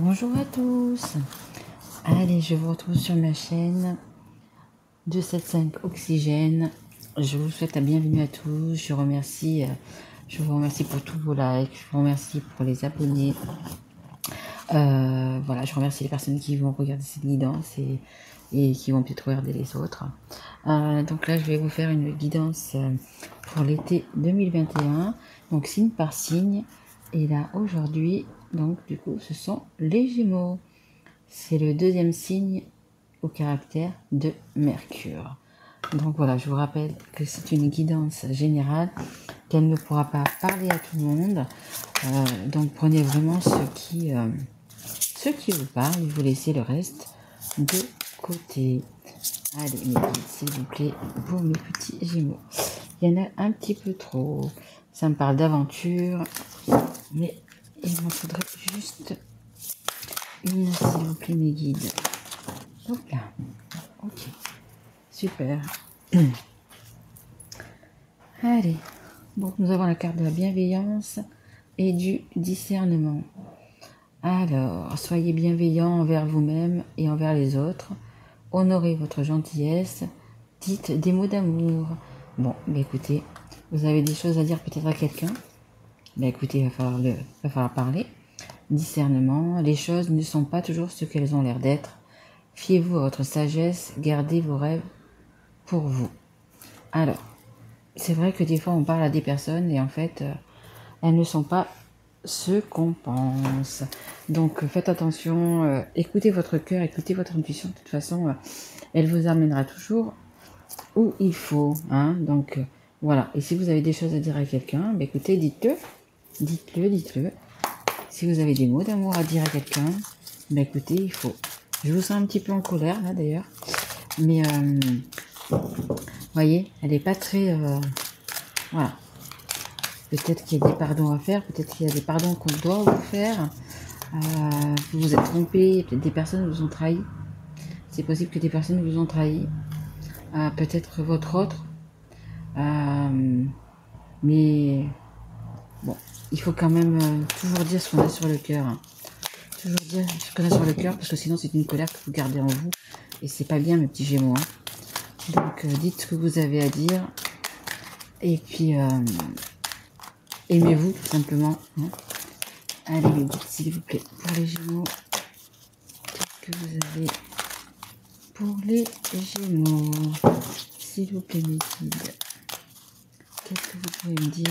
Bonjour à tous. Allez, je vous retrouve sur ma chaîne 275 Oxygène. Je vous souhaite la bienvenue à tous. Je vous remercie pour tous vos likes. Je vous remercie pour les abonnés. Voilà, je remercie les personnes qui vont regarder cette guidance et qui vont peut-être regarder les autres. Donc là, je vais vous faire une guidance pour l'été 2021. Donc signe par signe. Et là, aujourd'hui, donc du coup, ce sont les Gémeaux. C'est le deuxième signe au caractère de Mercure. Donc voilà, je vous rappelle que c'est une guidance générale, qu'elle ne pourra pas parler à tout le monde. Donc prenez vraiment ce qui vous parle et vous laissez le reste de côté. Allez, mes guides, s'il vous plaît, pour mes petits Gémeaux. Il y en a un petit peu trop. Ça me parle d'aventure, mais il m'en faudrait juste une, s'il vous plaît, mes guides. Hop là. Ok. Super. Allez. Donc, nous avons la carte de la bienveillance et du discernement. Alors, soyez bienveillant envers vous-même et envers les autres. Honorez votre gentillesse. Dites des mots d'amour. Bon, bah écoutez, vous avez des choses à dire peut-être à quelqu'un. Bah écoutez, il va falloir parler. Discernement, les choses ne sont pas toujours ce qu'elles ont l'air d'être. Fiez-vous à votre sagesse, gardez vos rêves pour vous. Alors, c'est vrai que des fois on parle à des personnes et en fait, elles ne sont pas ce qu'on pense. Donc faites attention, écoutez votre cœur, écoutez votre intuition. De toute façon, elle vous amènera toujours où il faut. Hein. Donc voilà, et si vous avez des choses à dire à quelqu'un, bah, écoutez, dites-le. Dites-le. Si vous avez des mots d'amour à dire à quelqu'un, bah écoutez, il faut. Je vous sens un petit peu en colère là d'ailleurs, mais voyez, elle n'est pas très. Voilà. Peut-être qu'il y a des pardons à faire, peut-être qu'il y a des pardons qu'on doit vous faire. Vous vous êtes trompé, peut-être des personnes vous ont trahi. C'est possible que des personnes vous ont trahi. Peut-être votre autre. Mais bon, il faut quand même toujours dire ce qu'on a sur le cœur. Hein. Toujours dire ce qu'on a sur le cœur, parce que sinon c'est une colère que vous gardez en vous. Et c'est pas bien, mes petits Gémeaux. Hein. Donc dites ce que vous avez à dire. Et puis aimez-vous tout simplement. Hein. Allez, mes guides, s'il vous plaît. Pour les Gémeaux, qu'est-ce que vous avez pour les Gémeaux? S'il vous plaît, mes guides. Qu'est-ce que vous pouvez me dire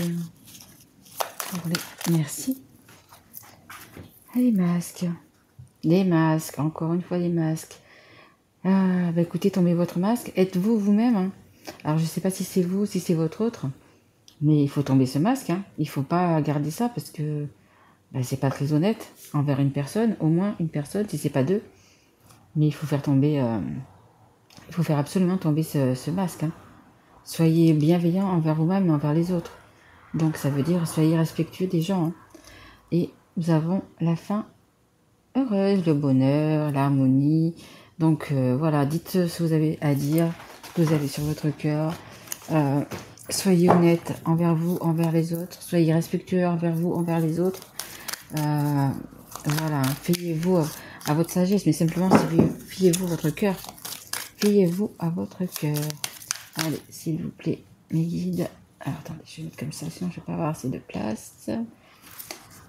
pour les... Merci. Les masques. Les masques. Encore une fois, les masques. Bah écoutez, tombez votre masque. Êtes-vous vous-même. Hein. Alors, je ne sais pas si c'est vous, si c'est votre autre. Mais il faut tomber ce masque. Hein. Il ne faut pas garder ça parce que bah, c'est pas très honnête envers une personne. Au moins une personne, si c'est pas deux. Mais il faut faire tomber... il faut faire absolument tomber ce masque. Hein. Soyez bienveillant envers vous-même et envers les autres. Donc ça veut dire soyez respectueux des gens. Hein. Et nous avons la fin heureuse, le bonheur, l'harmonie. Donc voilà, dites ce que vous avez à dire, ce que vous avez sur votre cœur. Soyez honnête envers vous, envers les autres. Soyez respectueux envers vous, envers les autres. Voilà, fiez-vous à votre sagesse, mais simplement fiez-vous à votre cœur. Fiez-vous à votre cœur. Allez, s'il vous plaît, mes guides. Alors, attendez, je vais mettre comme ça, sinon je ne vais pas avoir assez de place.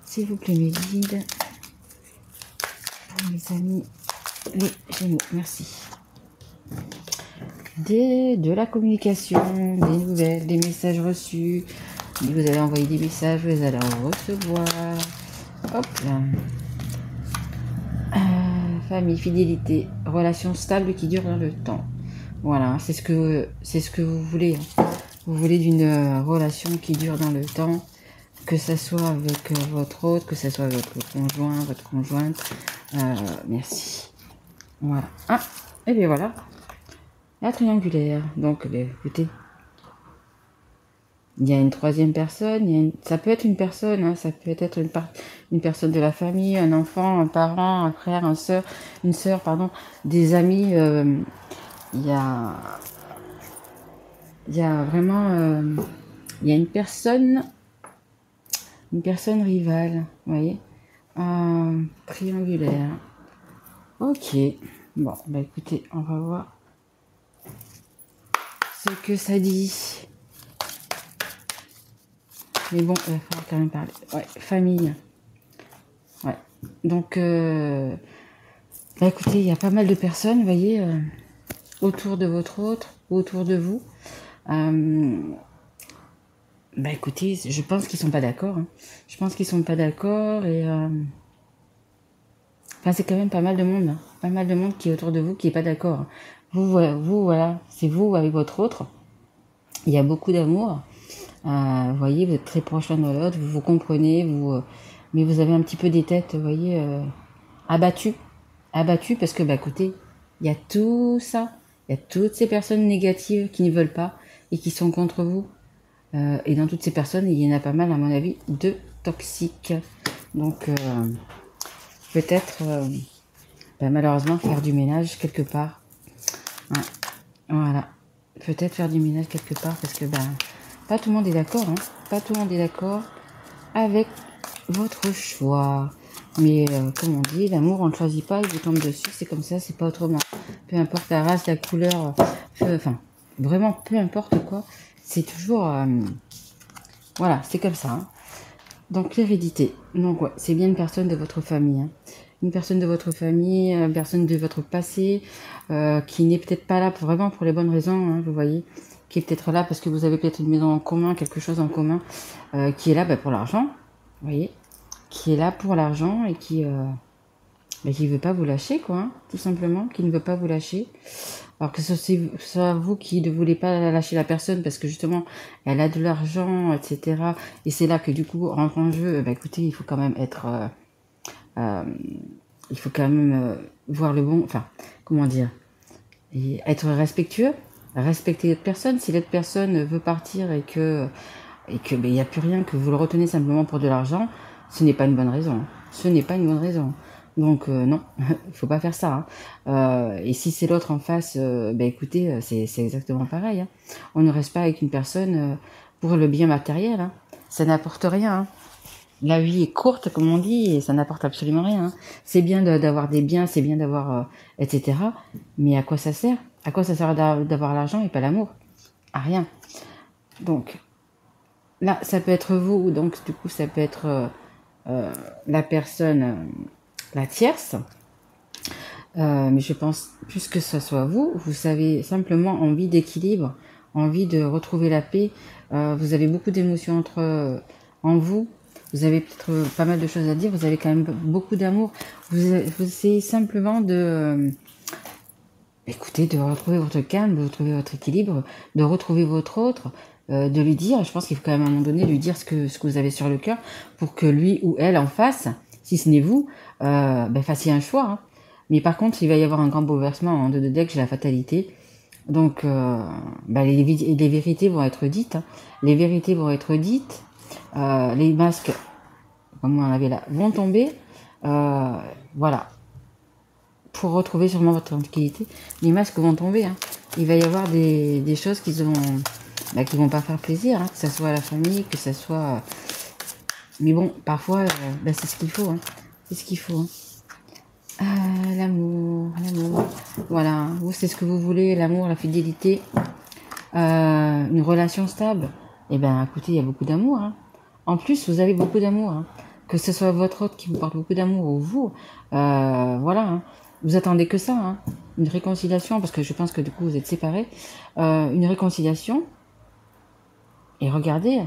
S'il vous plaît, mes guides. Pour mes amis, les Gémeaux, merci. De la communication, des nouvelles, des messages reçus. Vous allez envoyer des messages, vous allez en recevoir. Hop là. Famille, fidélité, relation stable qui dure dans le temps. Voilà, c'est ce que vous voulez. Hein. Vous voulez d'une relation qui dure dans le temps, que ça soit avec votre autre, que ça soit avec votre conjoint, votre conjointe. Merci. Voilà. Ah, et bien voilà. La triangulaire. Donc, écoutez, il y a une troisième personne. Ça peut être une personne, hein, ça peut être une personne de la famille, un enfant, un parent, un frère, une sœur, pardon, des amis. Il y a vraiment, il y a une personne rivale, vous voyez. triangulaire. Ok. Bon, bah écoutez, on va voir ce que ça dit. Mais bon, il va falloir quand même parler. Ouais, famille. Ouais. Donc, bah écoutez, il y a pas mal de personnes, vous voyez, autour de votre autre, autour de vous. Bah écoutez, je pense qu'ils sont pas d'accord. Hein. Je pense qu'ils sont pas d'accord et... Enfin, c'est quand même pas mal de monde. Hein. Pas mal de monde qui est autour de vous qui est pas d'accord. Vous, voilà, c'est vous avec votre autre. Il y a beaucoup d'amour. Vous voyez, vous êtes très proches l'un de l'autre, vous vous comprenez, mais vous avez un petit peu des têtes, vous voyez, abattues. Abattues parce que, bah écoutez, il y a tout ça. Il y a toutes ces personnes négatives qui ne veulent pas et qui sont contre vous. Et dans toutes ces personnes, il y en a pas mal, à mon avis, de toxiques. Donc, peut-être, bah, malheureusement, faire du ménage quelque part. Ouais. Voilà. Peut-être faire du ménage quelque part parce que, bah, pas tout le monde est d'accord. Hein. Pas tout le monde est d'accord avec votre choix. Mais comme on dit, l'amour, on ne le choisit pas, il vous tombe dessus, c'est comme ça, c'est pas autrement. Peu importe la race, la couleur, enfin, vraiment, peu importe quoi, c'est toujours... voilà, c'est comme ça. Hein. Donc, l'hérédité. Donc, ouais, c'est bien une personne de votre famille. Hein. Une personne de votre famille, une personne de votre passé, qui n'est peut-être pas là vraiment pour les bonnes raisons, hein, vous voyez, qui est peut-être là parce que vous avez peut-être une maison en commun, quelque chose en commun, qui est là pour l'argent, vous voyez, qui est là pour l'argent et qui veut pas vous lâcher, quoi, hein, tout simplement, qui ne veut pas vous lâcher. Alors que ce soit vous qui ne voulez pas lâcher la personne parce que justement elle a de l'argent, etc. Et c'est là que du coup rentre en jeu, bah écoutez, il faut quand même être... il faut quand même voir le bon... Enfin, comment dire, et être respectueux, respecter l'autre personne. Si l'autre personne veut partir et que il n'y a plus rien, que vous le retenez simplement pour de l'argent, ce n'est pas une bonne raison. Ce n'est pas une bonne raison. Donc non, il faut pas faire ça. Hein. Et si c'est l'autre en face, écoutez, c'est exactement pareil. Hein. On ne reste pas avec une personne pour le bien matériel. Hein. Ça n'apporte rien. Hein. La vie est courte, comme on dit, et ça n'apporte absolument rien. Hein. C'est bien d'avoir des biens, c'est bien d'avoir, etc. Mais à quoi ça sert? À quoi ça sert d'avoir l'argent et pas l'amour? À rien. Donc, là, ça peut être vous, donc du coup, ça peut être la personne, la tierce. Mais je pense plus que ce soit vous. Vous avez simplement envie d'équilibre, envie de retrouver la paix. Vous avez beaucoup d'émotions en vous. Vous avez peut-être pas mal de choses à dire. Vous avez quand même beaucoup d'amour. Vous essayez simplement écoutez, de retrouver votre calme, de retrouver votre équilibre, de retrouver votre autre, de lui dire, je pense qu'il faut quand même à un moment donné lui dire ce que vous avez sur le cœur pour que lui ou elle en face, si ce n'est vous, fassiez un choix. Hein. Mais par contre, il va y avoir un grand bouleversement en deux de deck, j'ai la fatalité. Donc, les vérités vont être dites. Hein. Les vérités vont être dites. Les masques, comme on avait là, vont tomber. Voilà. Pour retrouver sûrement votre tranquillité, les masques vont tomber. Hein. Il va y avoir des choses qui vont pas faire plaisir, hein, que ce soit à la famille, que ce soit... Mais bon, parfois, c'est ce qu'il faut. Hein. C'est ce qu'il faut. Hein. L'amour. Voilà, vous, c'est ce que vous voulez, l'amour, la fidélité, une relation stable. Eh bien, écoutez, il y a beaucoup d'amour. Hein. En plus, vous avez beaucoup d'amour. Hein. Que ce soit votre autre qui vous porte beaucoup d'amour ou vous, voilà. Hein. Vous attendez que ça, hein. Une réconciliation, parce que je pense que du coup vous êtes séparés. Une réconciliation. Et regardez,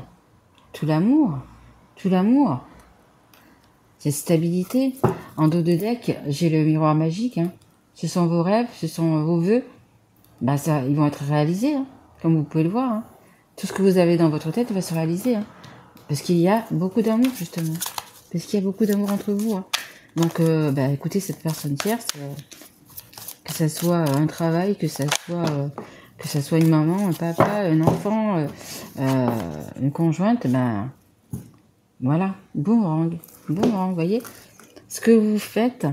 tout l'amour, cette stabilité. En dos de deck, j'ai le miroir magique. Hein. Ce sont vos rêves, ce sont vos vœux. Ils vont être réalisés, hein, comme vous pouvez le voir. Hein. Tout ce que vous avez dans votre tête va se réaliser. Hein, parce qu'il y a beaucoup d'amour, justement. Parce qu'il y a beaucoup d'amour entre vous. Hein. Donc, écoutez, cette personne tierce, que ça soit un travail, que ça soit une maman, un papa, un enfant, une conjointe, voilà, boomerang, vous voyez. Ce que vous faites,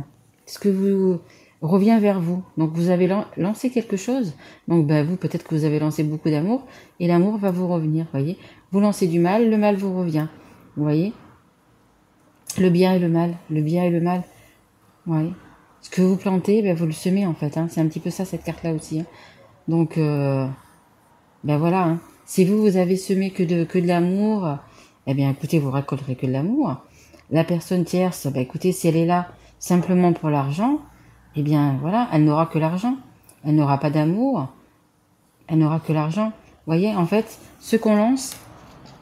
ce que vous revient vers vous. Donc, vous avez lancé quelque chose. Donc, vous, peut-être que vous avez lancé beaucoup d'amour, et l'amour va vous revenir, vous voyez. Vous lancez du mal, le mal vous revient, vous voyez. Le bien et le mal, Ouais. Ce que vous plantez, ben, vous le semez en fait. Hein. C'est un petit peu ça cette carte-là aussi. Hein. Donc, ben voilà. Hein. Si vous, vous avez semé que de l'amour, eh bien écoutez, vous récolterez que de l'amour. La personne tierce, ben écoutez, si elle est là simplement pour l'argent, eh bien voilà, elle n'aura que l'argent. Elle n'aura pas d'amour. Elle n'aura que l'argent. Vous voyez, en fait, ce qu'on lance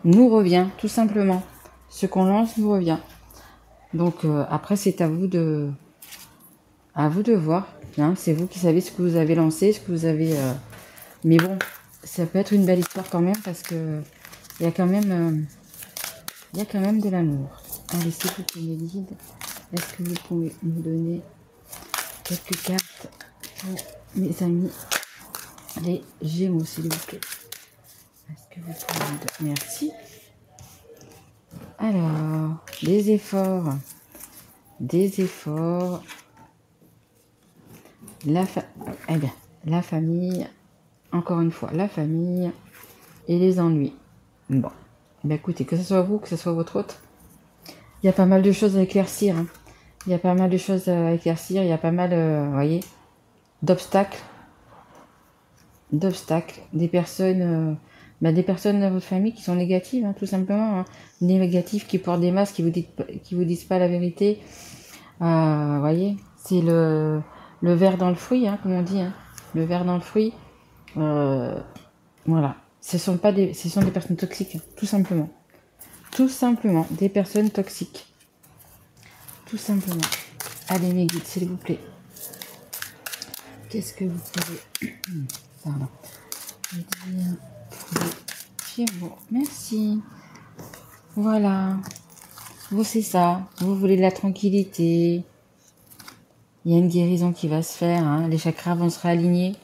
nous revient, tout simplement. Ce qu'on lance nous revient. Donc après, c'est à vous de voir. Hein. C'est vous qui savez ce que vous avez lancé, ce que vous avez. Mais bon, ça peut être une belle histoire quand même parce que il y a quand même, de l'amour. Allez, c'est vous qui me guide. Est-ce que vous pouvez me donner quelques cartes pour mes amis les Gémeaux, s'il vous plaît? Est-ce que vous pouvez me donner... Merci. Alors, des efforts. Eh bien, la famille, encore une fois, la famille et les ennuis. Bon, eh bien, écoutez, que ce soit vous, que ce soit votre hôte, il y a pas mal de choses à éclaircir. Hein. Il y a pas mal de choses à éclaircir, il y a pas mal, vous voyez, d'obstacles, des personnes dans votre famille qui sont négatives, hein, tout simplement, hein. Négatives, qui portent des masques, qui vous disent pas la vérité. Vous voyez, c'est le ver dans le fruit, hein, comme on dit, hein. Le ver dans le fruit. Voilà. Ce sont des personnes toxiques, hein, tout simplement. Tout simplement, des personnes toxiques. Tout simplement. Allez, mes guides, s'il vous plaît. Qu'est-ce que vous pouvez... Pardon. Je vais dire pour les Gémeaux. Merci. Voilà. Vous, c'est ça. Vous voulez de la tranquillité. Il y a une guérison qui va se faire. Hein. Les chakras vont se réaligner.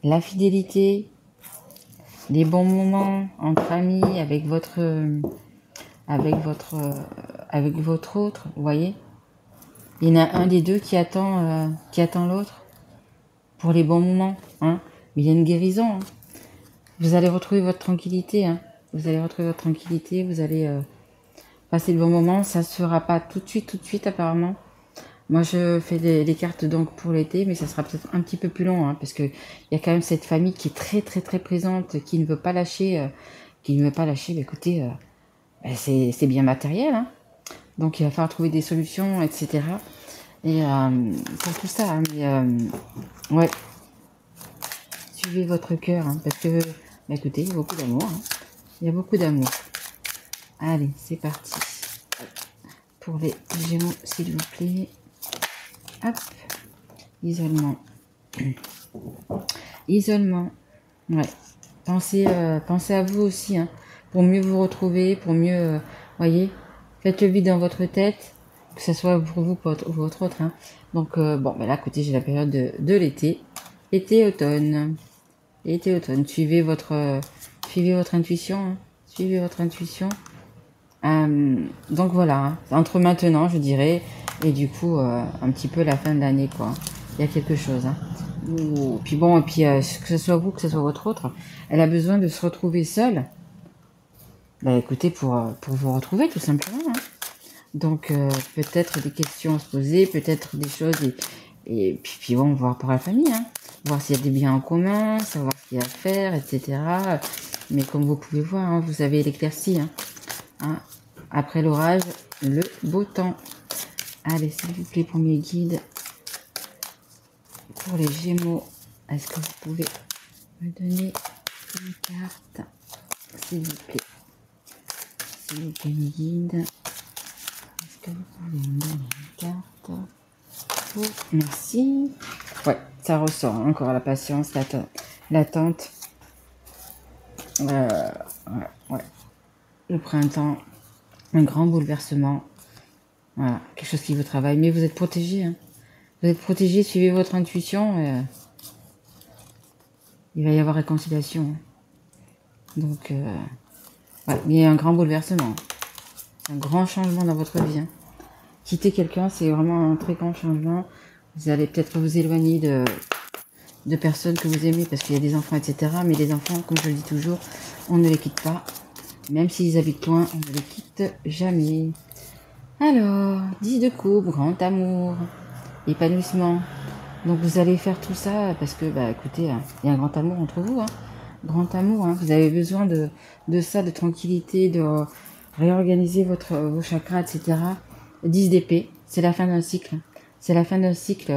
La fidélité. Les bons moments entre amis, avec votre autre. Vous voyez. Il y en a un des deux qui attend l'autre pour les bons moments. Hein. Mais il y a une guérison. Hein. Vous allez retrouver votre tranquillité. Hein. Vous allez passer le bon moment. Ça ne se fera pas tout de suite apparemment. Moi, je fais des cartes donc pour l'été, mais ça sera peut-être un petit peu plus long, hein, parce que il y a quand même cette famille qui est très très très présente, qui ne veut pas lâcher, Mais écoutez, c'est bien matériel, hein. Donc il va falloir trouver des solutions, etc. Et pour tout ça, hein, mais ouais, suivez votre cœur, hein, parce que, écoutez, il y a beaucoup d'amour. Hein. Il y a beaucoup d'amour. Allez, c'est parti. Pour les Gémeaux, s'il vous plaît. Hop. Isolement. Ouais. Pensez à vous aussi, hein, pour mieux vous retrouver, pour mieux, voyez, faites le vide dans votre tête, que ce soit pour vous ou votre autre. Hein. Donc, bon, là, écoutez, j'ai la période de l'été. Été-automne. Suivez votre intuition. Hein. Suivez votre intuition. Donc voilà, hein. Entre maintenant, je dirais, et du coup, un petit peu la fin de l'année, quoi. Il y a quelque chose. Hein. Puis bon, que ce soit vous, que ce soit votre autre, elle a besoin de se retrouver seule. Bah écoutez, pour vous retrouver, tout simplement. Hein. Donc, peut-être des questions à se poser, peut-être des choses, et puis bon, voir pour la famille, hein. Voir s'il y a des biens en commun, savoir ce qu'il y a à faire, etc. Mais comme vous pouvez voir, hein, vous avez l'éclaircie, hein. Hein. Après l'orage, le beau temps. Allez, s'il vous plaît, pour mes guides, pour les Gémeaux, est-ce que vous pouvez me donner une carte, s'il vous plaît? S'il vous plaît, mes guides, est-ce que vous pouvez me donner une carte? Oh, merci. Ouais, ça ressort, hein, encore la patience, l'attente. Ouais. Le printemps, un grand bouleversement. Voilà, quelque chose qui vous travaille. Mais vous êtes protégé. Hein. Vous êtes protégé, suivez votre intuition. Il va y avoir réconciliation. Hein. Donc, ouais, il y a un grand bouleversement. Un grand changement dans votre vie. Hein. Quitter quelqu'un, c'est vraiment un très grand changement. Vous allez peut-être vous éloigner de personnes que vous aimez parce qu'il y a des enfants, etc. Mais les enfants, comme je le dis toujours, on ne les quitte pas. Même s'ils habitent loin, on ne les quitte jamais. Alors, 10 de coupe, grand amour, épanouissement. Donc vous allez faire tout ça parce que, bah écoutez, il y a un grand amour entre vous. Hein. Grand amour, hein. Vous avez besoin de ça, de tranquillité, de réorganiser vos chakras, etc. 10 d'épée, c'est la fin d'un cycle. C'est la fin d'un cycle.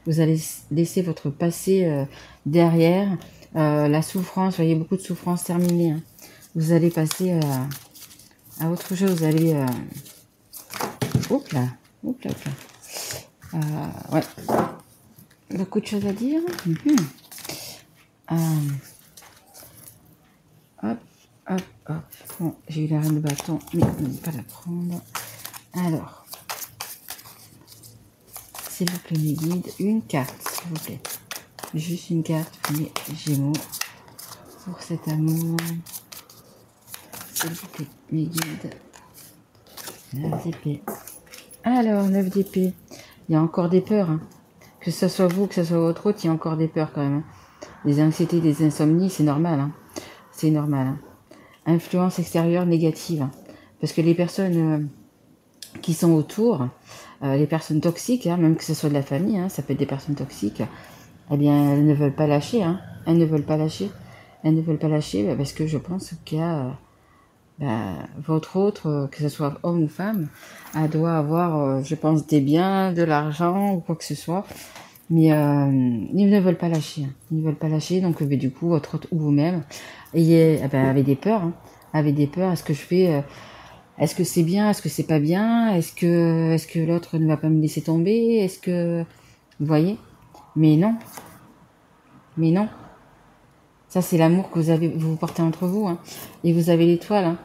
Vous allez laisser votre passé derrière. La souffrance, vous voyez, beaucoup de souffrance terminée. Hein. Vous allez passer à autre chose. Vous allez... Oups là, oups là, oups là. Ouais, beaucoup de choses à dire. Hop, hop, hop. Bon, j'ai eu la reine de bâton, mais on ne va pas la prendre. Alors, s'il vous plaît, mes guides, une carte, s'il vous plaît. Juste une carte pour mes Gémeaux. Pour cet amour. S'il vous plaît, mes guides. 9 d'épée. Alors, 9 d'épée. Il y a encore des peurs. Hein. Que ce soit vous, que ce soit votre autre, il y a encore des peurs quand même. Hein. Des anxiétés, des insomnies, c'est normal. Hein. C'est normal. Hein. Influence extérieure négative. Hein. Parce que les personnes qui sont autour, les personnes toxiques, hein, même que ce soit de la famille, hein, ça peut être des personnes toxiques, eh bien, elles ne veulent pas lâcher. Hein. Elles ne veulent pas lâcher. Elles ne veulent pas lâcher parce que je pense qu'il y a votre autre, que ce soit homme ou femme, elle doit avoir, je pense, des biens, de l'argent ou quoi que ce soit. Mais ils ne veulent pas lâcher. Hein. Ils ne veulent pas lâcher. Donc, du coup, votre autre ou vous-même, avez des peurs. Hein. Avez des peurs. Est-ce que je fais... est-ce que c'est bien? Est-ce que c'est pas bien? Est-ce que l'autre ne va pas me laisser tomber? Est-ce que... Vous voyez? Mais non. Mais non. Ça, c'est l'amour que vous portez entre vous. Hein. Et vous avez l'étoile. Hein.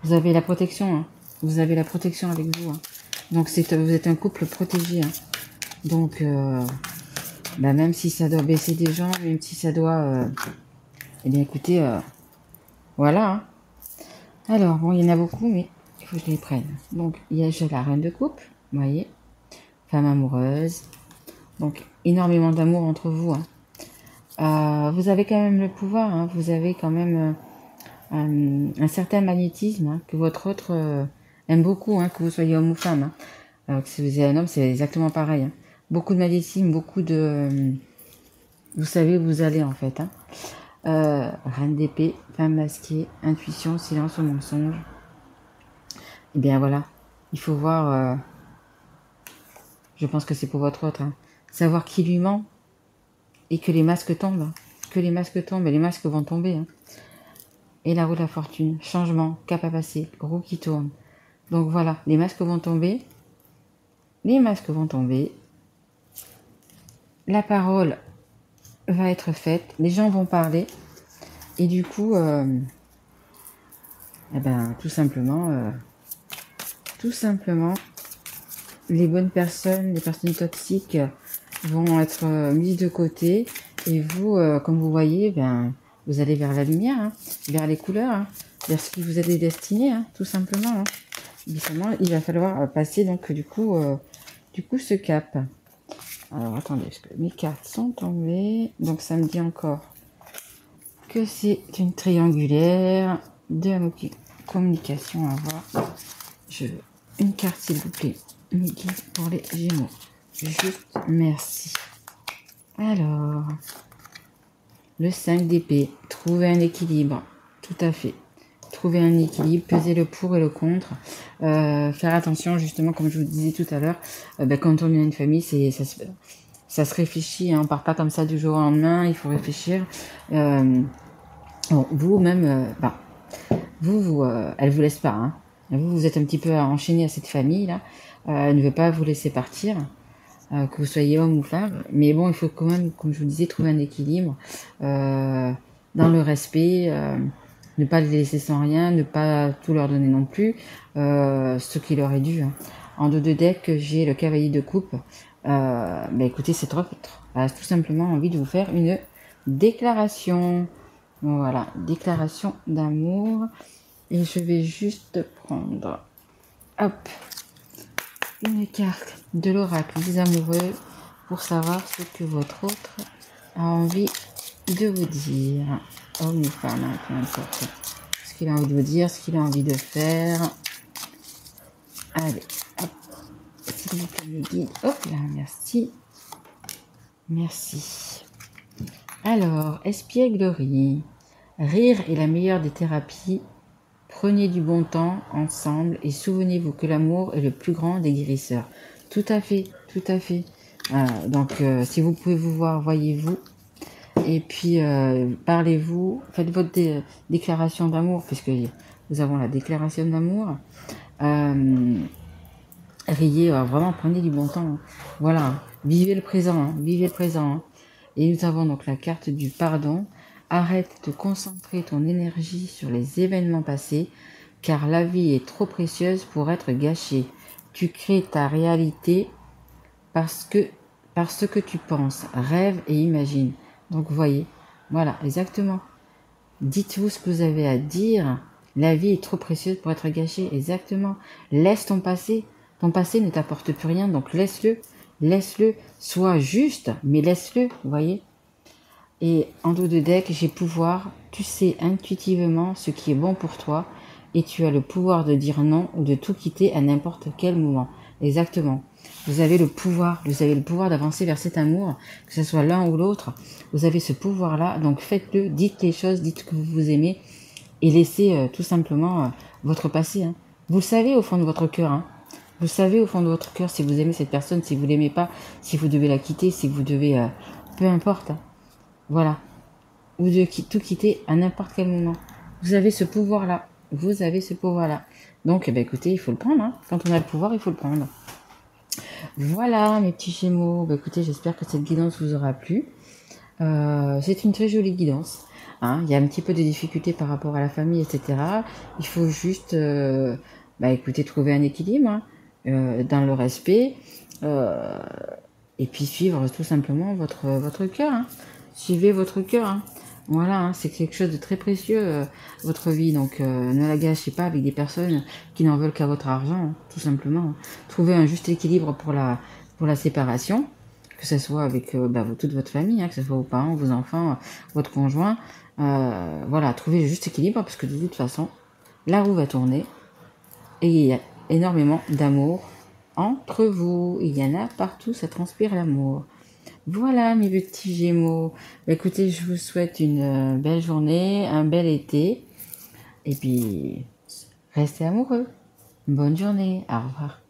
Vous avez la protection. Hein. Vous avez la protection avec vous. Hein. Donc, vous êtes un couple protégé. Hein. Donc, même si ça doit baisser des gens, même si ça doit... eh bien, écoutez, voilà. Hein. Alors, bon, il y en a beaucoup, mais il faut que je les prenne. Donc, il y a la reine de coupe. Vous voyez? Femme amoureuse. Donc, énormément d'amour entre vous. Hein. Vous avez quand même le pouvoir. Hein. Vous avez quand même... un certain magnétisme hein, que votre autre aime beaucoup, hein, que vous soyez homme ou femme. Hein. Que si vous êtes un homme, c'est exactement pareil. Hein. Beaucoup de magnétisme, beaucoup de... vous savez où vous allez en fait. Hein. Reine d'épée, femme masquée, intuition, silence ou mensonge. Et bien voilà, il faut voir... je pense que c'est pour votre autre. Hein. Savoir qui lui ment et que les masques tombent. Hein. Que les masques tombent et les masques vont tomber. Hein. Et la roue de la fortune, changement, cap à passer, roue qui tourne. Donc voilà, les masques vont tomber. Les masques vont tomber. La parole va être faite. Les gens vont parler. Et du coup, tout simplement, les bonnes personnes, les personnes toxiques vont être mises de côté. Et vous, comme vous voyez, vous allez vers la lumière, hein, vers les couleurs, hein, vers ce qui vous est destiné, hein, tout simplement. Hein. Évidemment, il va falloir passer donc du coup ce cap. Alors attendez, parce que mes cartes sont tombées. Donc ça me dit encore que c'est une triangulaire de la communication à voir. Une carte s'il vous plaît, mes guides pour les Gémeaux. Juste merci. Alors, le 5 d'épée, trouver un équilibre, tout à fait. Trouver un équilibre, peser le pour et le contre, faire attention justement comme je vous disais tout à l'heure, quand on est une famille, ça se réfléchit, hein, on part pas comme ça du jour au lendemain, il faut réfléchir. Vous-même, elle vous laisse pas, hein. Vous êtes un petit peu enchaîné à cette famille là, elle ne veut pas vous laisser partir. Que vous soyez homme ou femme, mais bon, il faut quand même, comme je vous disais, trouver un équilibre dans le respect, ne pas les laisser sans rien, ne pas tout leur donner non plus, ce qui leur est dû. Hein. En dos de deck, j'ai le cavalier de coupe. Écoutez, c'est trop autre. Tout simplement envie de vous faire une déclaration. Voilà, déclaration d'amour. Et je vais juste prendre, hop, une carte de l'oracle des amoureux pour savoir ce que votre autre a envie de vous dire. Homme ou femme, hein, peu importe. Ce qu'il a envie de vous dire, ce qu'il a envie de faire. Allez, hop. s'il vous plaît, mes guides. Hop là, merci. Merci. Alors, espièglerie. Rire est la meilleure des thérapies. Prenez du bon temps ensemble et souvenez-vous que l'amour est le plus grand des guérisseurs. Tout à fait, tout à fait. Donc, si vous pouvez vous voir, voyez-vous. Et puis, parlez-vous. Faites votre déclaration d'amour, puisque nous avons la déclaration d'amour. Riez, vraiment, prenez du bon temps. Hein. Voilà, vivez le présent, hein, vivez le présent. Hein. Et nous avons donc la carte du pardon. Arrête de concentrer ton énergie sur les événements passés, car la vie est trop précieuse pour être gâchée. Tu crées ta réalité par ce que tu penses, rêve et imagine. Donc voyez, voilà, exactement. Dites-vous ce que vous avez à dire. La vie est trop précieuse pour être gâchée, exactement. Laisse ton passé. Ton passé ne t'apporte plus rien, donc laisse-le. Laisse-le. Sois juste, mais laisse-le, vous voyez. Et en dos de deck, j'ai pouvoir. Tu sais intuitivement ce qui est bon pour toi et tu as le pouvoir de dire non ou de tout quitter à n'importe quel moment. Exactement. Vous avez le pouvoir d'avancer vers cet amour, que ce soit l'un ou l'autre. Vous avez ce pouvoir-là, donc faites-le, dites les choses, dites que vous vous aimez et laissez tout simplement votre passé. Hein. Vous le savez au fond de votre cœur. Hein. Vous savez au fond de votre cœur si vous aimez cette personne, si vous l'aimez pas, si vous devez la quitter, si vous devez... peu importe. Hein. Voilà. Ou de tout quitter à n'importe quel moment. Vous avez ce pouvoir-là. Vous avez ce pouvoir-là. Donc, eh ben, écoutez, il faut le prendre. Hein. Quand on a le pouvoir, il faut le prendre. Voilà, mes petits Gémeaux. Ben, écoutez, j'espère que cette guidance vous aura plu. C'est une très jolie guidance. Hein. Il y a un petit peu de difficultés par rapport à la famille, etc. Il faut juste, écoutez, trouver un équilibre hein, dans le respect. Et puis suivre tout simplement votre cœur. Hein. Suivez votre cœur. Hein. Voilà, hein, c'est quelque chose de très précieux, votre vie. Donc, ne la gâchez pas avec des personnes qui n'en veulent qu'à votre argent, hein, tout simplement. Trouvez un juste équilibre pour la séparation, que ce soit avec toute votre famille, hein, que ce soit vos parents, vos enfants, votre conjoint. Voilà, trouvez le juste équilibre, parce que de toute façon, la roue va tourner et il y a énormément d'amour entre vous. Il y en a partout, ça transpire l'amour. Voilà mes petits Gémeaux. Écoutez, je vous souhaite une belle journée, un bel été. Et puis, restez amoureux. Bonne journée. Au revoir.